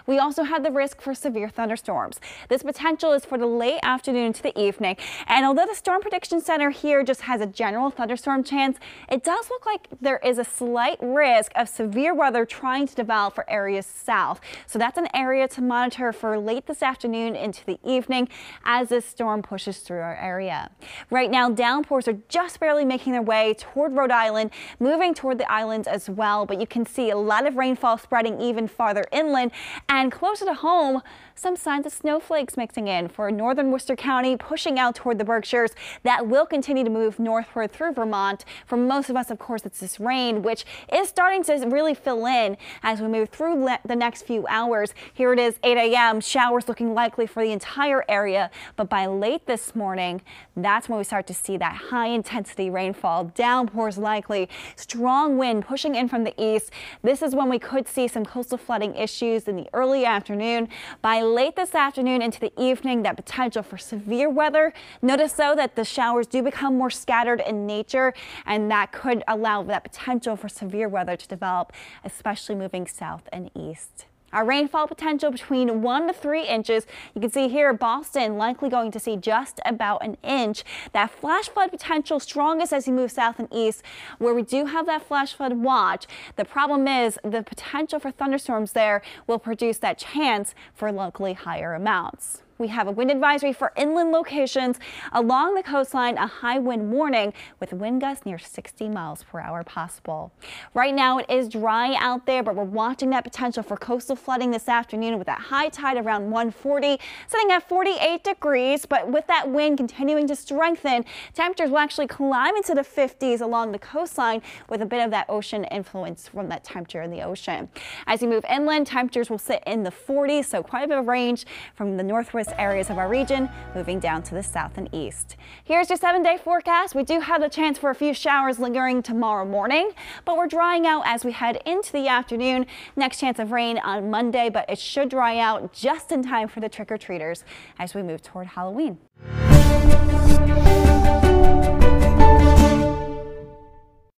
we also have the risk for severe thunderstorms. This potential is for the late afternoon to the evening. And although the Storm Prediction Center here just has a general thunderstorm chance, it does look like there is a slight risk of severe weather trying to develop for areas south. So that's an area to monitor for late this afternoon into the evening as this storm pushes through our area. Right now, downpours are just barely making their way toward Rhode Island, moving toward the islands as well. But you can see a lot of rainfall spreading even farther inland and closer to home. Some signs of snowflakes mixing in for northern Worcester County, pushing out toward the Berkshires. That will continue to move northward through Vermont. For most of us, of course, it's this rain, which is starting to really fill in as we move through the next few hours. Here it is, 8 a.m. Showers looking likely for the entire area. But by late this morning, that's when we start to see that high intensity rainfall. Downpours likely, strong wind pushing in from the east. This is when we could see some coastal flooding issues in the early afternoon. By late this afternoon into the evening, that potential for severe weather. Notice though that the showers do become more scattered in nature, and that could allow that potential for severe weather to develop, especially moving south and east. Our rainfall potential between 1 to 3 inches. You can see here Boston likely going to see just about an inch. That flash flood potential strongest as you move south and east, where we do have that flash flood watch. The problem is the potential for thunderstorms there will produce that chance for locally higher amounts. We have a wind advisory for inland locations along the coastline, a high wind warning with wind gusts near 60 miles per hour possible. Right now it is dry out there, but we're watching that potential for coastal flooding this afternoon with that high tide around 140, sitting at 48 degrees. But with that wind continuing to strengthen, temperatures will actually climb into the 50s along the coastline with a bit of that ocean influence from that temperature in the ocean. As you move inland, temperatures will sit in the 40s, so quite a bit of range from the northwest areas of our region moving down to the south and east. Here's your 7-day forecast. We do have the chance for a few showers lingering tomorrow morning, but we're drying out as we head into the afternoon. Next chance of rain on Monday, but it should dry out just in time for the trick-or-treaters as we move toward Halloween.